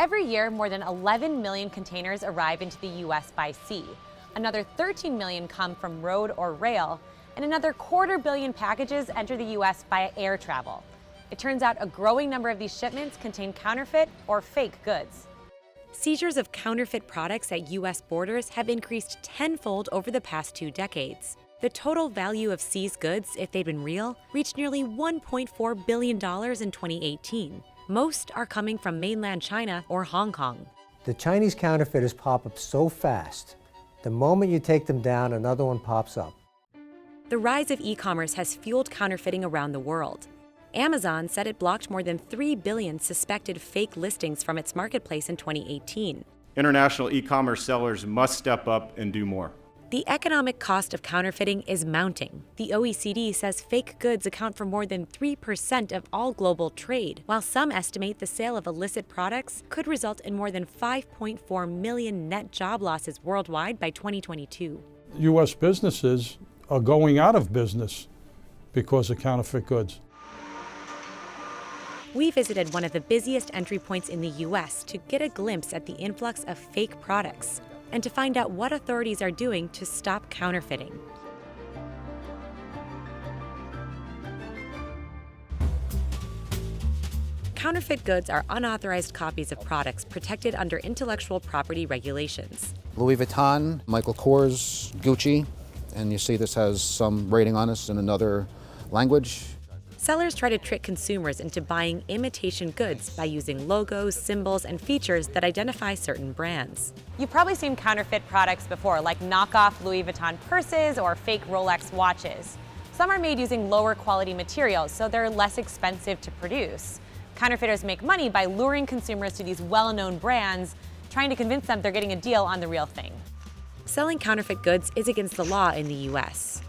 Every year, more than 11 million containers arrive into the U.S. by sea. Another 13 million come from road or rail, and another 250 million packages enter the U.S. via air travel. It turns out a growing number of these shipments contain counterfeit or fake goods. Seizures of counterfeit products at U.S. borders have increased tenfold over the past 2 decades. The total value of seized goods, if they'd been real, reached nearly $1.4 billion in 2018. Most are coming from mainland China or Hong Kong. The Chinese counterfeiters pop up so fast. The moment you take them down, another one pops up. The rise of e-commerce has fueled counterfeiting around the world. Amazon said it blocked more than 3 billion suspected fake listings from its marketplace in 2018. International e-commerce sellers must step up and do more. The economic cost of counterfeiting is mounting. The OECD says fake goods account for more than 3% of all global trade, while some estimate the sale of illicit products could result in more than 5.4 million net job losses worldwide by 2022. U.S. businesses are going out of business because of counterfeit goods. We visited one of the busiest entry points in the U.S. to get a glimpse at the influx of fake products and to find out what authorities are doing to stop counterfeiting. Counterfeit goods are unauthorized copies of products protected under intellectual property regulations. Louis Vuitton, Michael Kors, Gucci, and you see this has some rating on us in another language. Sellers try to trick consumers into buying imitation goods by using logos, symbols, and features that identify certain brands. You've probably seen counterfeit products before, like knockoff Louis Vuitton purses or fake Rolex watches. Some are made using lower quality materials, so they're less expensive to produce. Counterfeiters make money by luring consumers to these well-known brands, trying to convince them they're getting a deal on the real thing. Selling counterfeit goods is against the law in the U.S.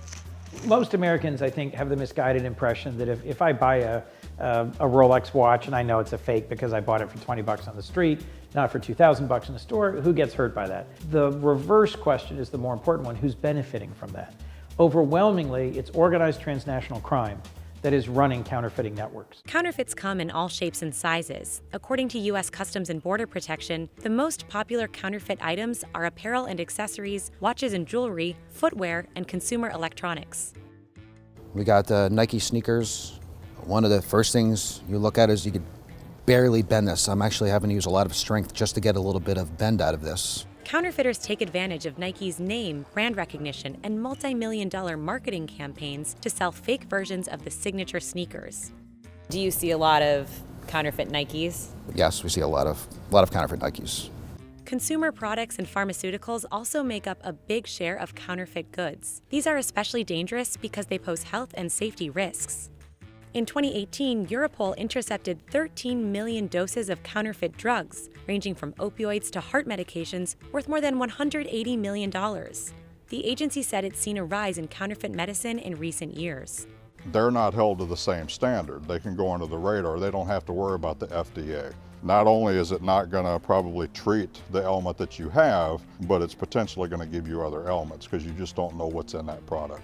Most Americans, I think, have the misguided impression that if I buy a Rolex watch and I know it's a fake because I bought it for 20 bucks on the street, not for 2,000 bucks in the store, who gets hurt by that? The reverse question is the more important one: who's benefiting from that? Overwhelmingly, it's organized transnational crime that is running counterfeiting networks. Counterfeits come in all shapes and sizes. According to U.S. Customs and Border Protection, the most popular counterfeit items are apparel and accessories, watches and jewelry, footwear, and consumer electronics. We got Nike sneakers. One of the first things you look at is you could barely bend this. I'm actually having to use a lot of strength just to get a little bit of bend out of this. Counterfeiters take advantage of Nike's name, brand recognition, and multi-million-dollar marketing campaigns to sell fake versions of the signature sneakers. Do you see a lot of counterfeit Nikes? Yes, we see a lot of counterfeit Nikes. Consumer products and pharmaceuticals also make up a big share of counterfeit goods. These are especially dangerous because they pose health and safety risks. In 2018, Europol intercepted 13 million doses of counterfeit drugs, ranging from opioids to heart medications, worth more than $180 million. The agency said it's seen a rise in counterfeit medicine in recent years. They're not held to the same standard. They can go under the radar. They don't have to worry about the FDA. Not only is it not going to probably treat the ailment that you have, but it's potentially going to give you other ailments because you just don't know what's in that product.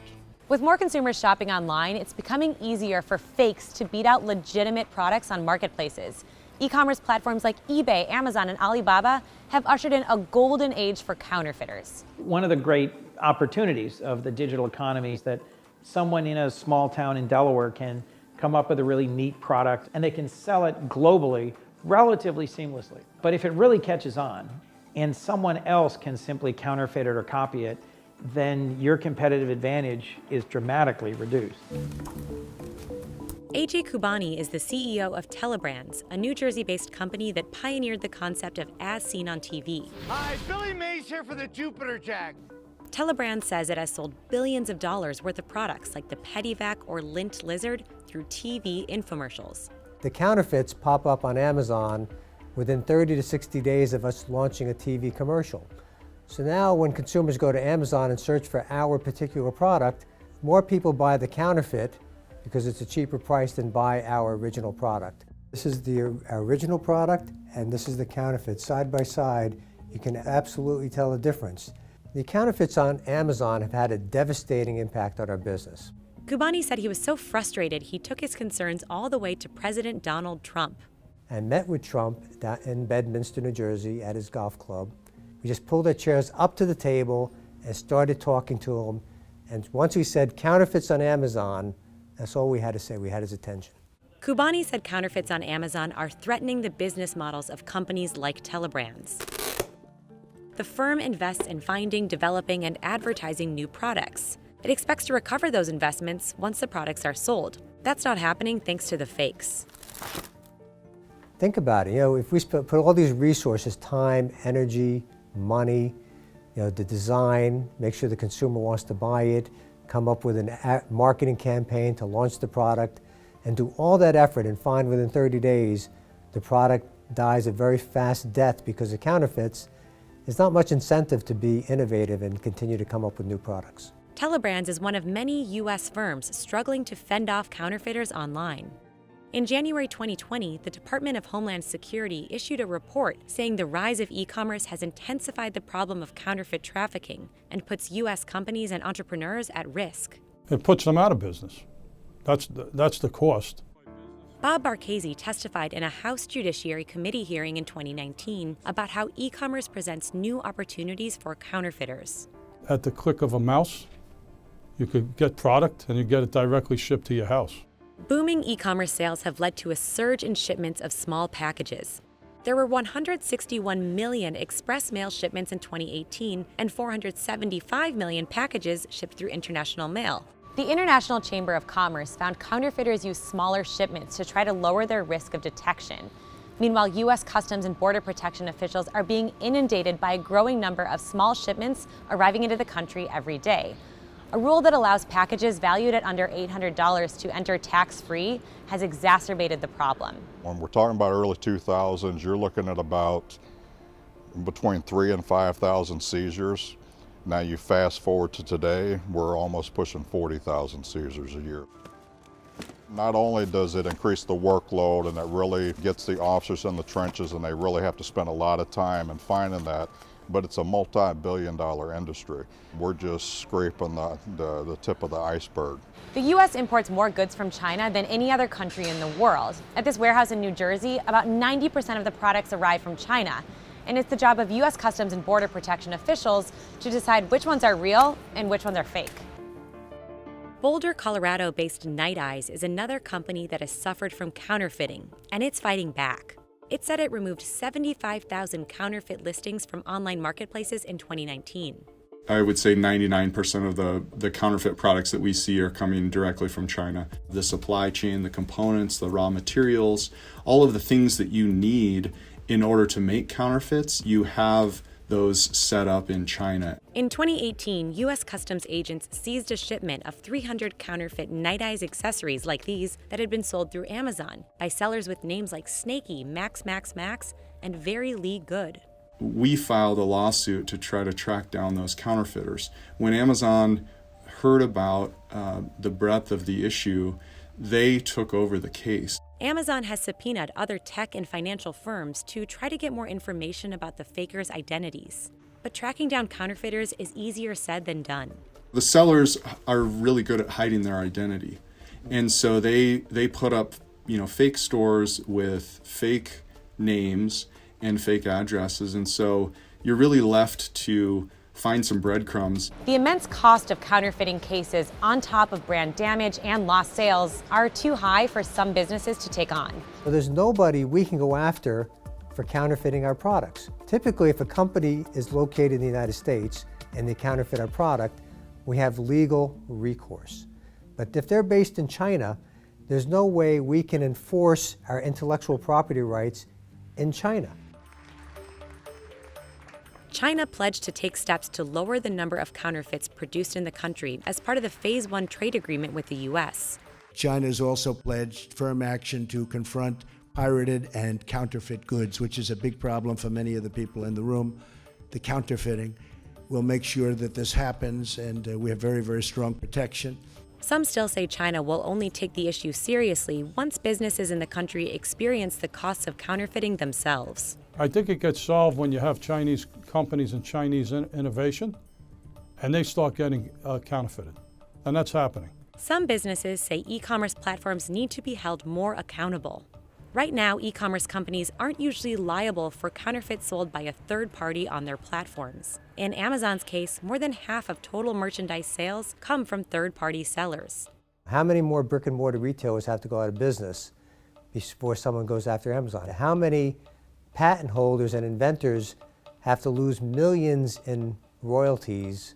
With more consumers shopping online, it's becoming easier for fakes to beat out legitimate products on marketplaces. E-commerce platforms like eBay, Amazon, and Alibaba have ushered in a golden age for counterfeiters. One of the great opportunities of the digital economy is that someone in a small town in Delaware can come up with a really neat product and they can sell it globally relatively seamlessly. But if it really catches on and someone else can simply counterfeit it or copy it, then your competitive advantage is dramatically reduced. A.J. Kubani is the CEO of Telebrands, a New Jersey-based company that pioneered the concept of as seen on TV. Hi, Billy Mays here for the Jupiter Jack. Telebrands says it has sold billions of dollars worth of products like the Petivac or Lint Lizard through TV infomercials. The counterfeits pop up on Amazon within 30 to 60 days of us launching a TV commercial. So now when consumers go to Amazon and search for our particular product, more people buy the counterfeit because it's a cheaper price than buy our original product. This is the original product and this is the counterfeit. Side by side, you can absolutely tell the difference. The counterfeits on Amazon have had a devastating impact on our business. Kubani said he was so frustrated he took his concerns all the way to President Donald Trump. and met with Trump down in Bedminster, New Jersey at his golf club. We just pulled our chairs up to the table and started talking to him. And once we said counterfeits on Amazon, that's all we had to say. We had his attention. Kubani said counterfeits on Amazon are threatening the business models of companies like Telebrands. The firm invests in finding, developing, and advertising new products. It expects to recover those investments once the products are sold. That's not happening thanks to the fakes. Think about it. If we put all these resources, time, energy, money, the design, make sure the consumer wants to buy it, come up with a marketing campaign to launch the product, and do all that effort and find within 30 days the product dies a very fast death because of counterfeits, there's not much incentive to be innovative and continue to come up with new products. Telebrands is one of many U.S. firms struggling to fend off counterfeiters online. In January 2020, the Department of Homeland Security issued a report saying the rise of e-commerce has intensified the problem of counterfeit trafficking and puts U.S. companies and entrepreneurs at risk. It puts them out of business. That's the cost. Bob Barchese testified in a House Judiciary Committee hearing in 2019 about how e-commerce presents new opportunities for counterfeiters. At the click of a mouse, you could get product and you get it directly shipped to your house. Booming e-commerce sales have led to a surge in shipments of small packages. There were 161 million express mail shipments in 2018 and 475 million packages shipped through international mail. The International Chamber of Commerce found counterfeiters use smaller shipments to try to lower their risk of detection. Meanwhile, U.S. Customs and Border Protection officials are being inundated by a growing number of small shipments arriving into the country every day. A rule that allows packages valued at under $800 to enter tax-free has exacerbated the problem. When we're talking about early 2000s, you're looking at about between 3,000 and 5,000 seizures. Now you fast forward to today, we're almost pushing 40,000 seizures a year. Not only does it increase the workload and it really gets the officers in the trenches and they really have to spend a lot of time in finding that, but it's a multi-billion-dollar industry. We're just scraping the tip of the iceberg. The U.S. imports more goods from China than any other country in the world. At this warehouse in New Jersey, about 90% of the products arrive from China. And it's the job of U.S. Customs and Border Protection officials to decide which ones are real and which ones are fake. Boulder, Colorado-based Night Eyes is another company that has suffered from counterfeiting, and it's fighting back. It said it removed 75,000 counterfeit listings from online marketplaces in 2019. I would say 99% of the counterfeit products that we see are coming directly from China. The supply chain, the components, the raw materials, all of the things that you need in order to make counterfeits, you have those set up in China. In 2018, U.S. Customs agents seized a shipment of 300 counterfeit Night Eyes accessories like these that had been sold through Amazon by sellers with names like Snaky, Max, and Very Lee Good. We filed a lawsuit to try to track down those counterfeiters. When Amazon heard about the breadth of the issue, they took over the case. Amazon has subpoenaed other tech and financial firms to try to get more information about the fakers' identities. But tracking down counterfeiters is easier said than done. The sellers are really good at hiding their identity. And so they put up, fake stores with fake names and fake addresses. And so you're really left to find some breadcrumbs. The immense cost of counterfeiting cases on top of brand damage and lost sales are too high for some businesses to take on. So there's nobody we can go after for counterfeiting our products. Typically, if a company is located in the United States and they counterfeit our product, we have legal recourse. But if they're based in China, there's no way we can enforce our intellectual property rights in China. China pledged to take steps to lower the number of counterfeits produced in the country as part of the Phase 1 trade agreement with the U.S. China has also pledged firm action to confront pirated and counterfeit goods, which is a big problem for many of the people in the room. The counterfeiting. We'll make sure that this happens, and we have very, very strong protection. Some still say China will only take the issue seriously once businesses in the country experience the costs of counterfeiting themselves. I think it gets solved when you have Chinese companies and Chinese innovation, and they start getting counterfeited. And that's happening. Some businesses say e-commerce platforms need to be held more accountable. Right now, e-commerce companies aren't usually liable for counterfeits sold by a third party on their platforms. In Amazon's case, more than half of total merchandise sales come from third-party sellers. How many more brick and mortar retailers have to go out of business before someone goes after Amazon? How many patent holders and inventors have to lose millions in royalties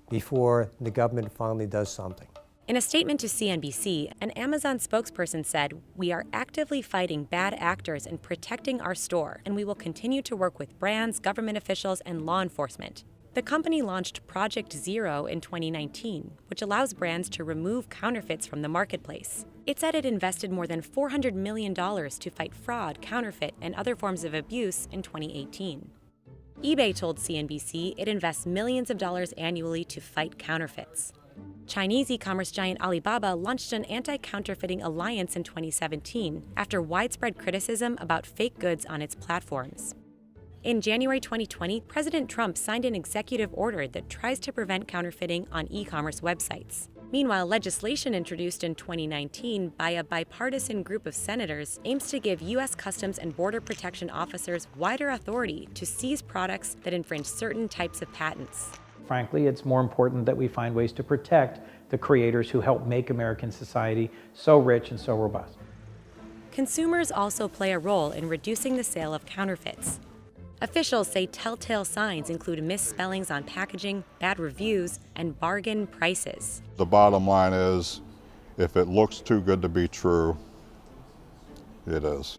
before the government finally does something? In a statement to CNBC, an Amazon spokesperson said, "We are actively fighting bad actors and protecting our store, and we will continue to work with brands, government officials, and law enforcement." The company launched Project Zero in 2019, which allows brands to remove counterfeits from the marketplace. It said it invested more than $400 million to fight fraud, counterfeit, and other forms of abuse in 2018. eBay told CNBC it invests millions of dollars annually to fight counterfeits. Chinese e-commerce giant Alibaba launched an anti-counterfeiting alliance in 2017 after widespread criticism about fake goods on its platforms. In January 2020, President Trump signed an executive order that tries to prevent counterfeiting on e-commerce websites. Meanwhile, legislation introduced in 2019 by a bipartisan group of senators aims to give U.S. Customs and Border Protection officers wider authority to seize products that infringe certain types of patents. Frankly, it's more important that we find ways to protect the creators who help make American society so rich and so robust. Consumers also play a role in reducing the sale of counterfeits. Officials say telltale signs include misspellings on packaging, bad reviews, and bargain prices. The bottom line is, if it looks too good to be true, it is.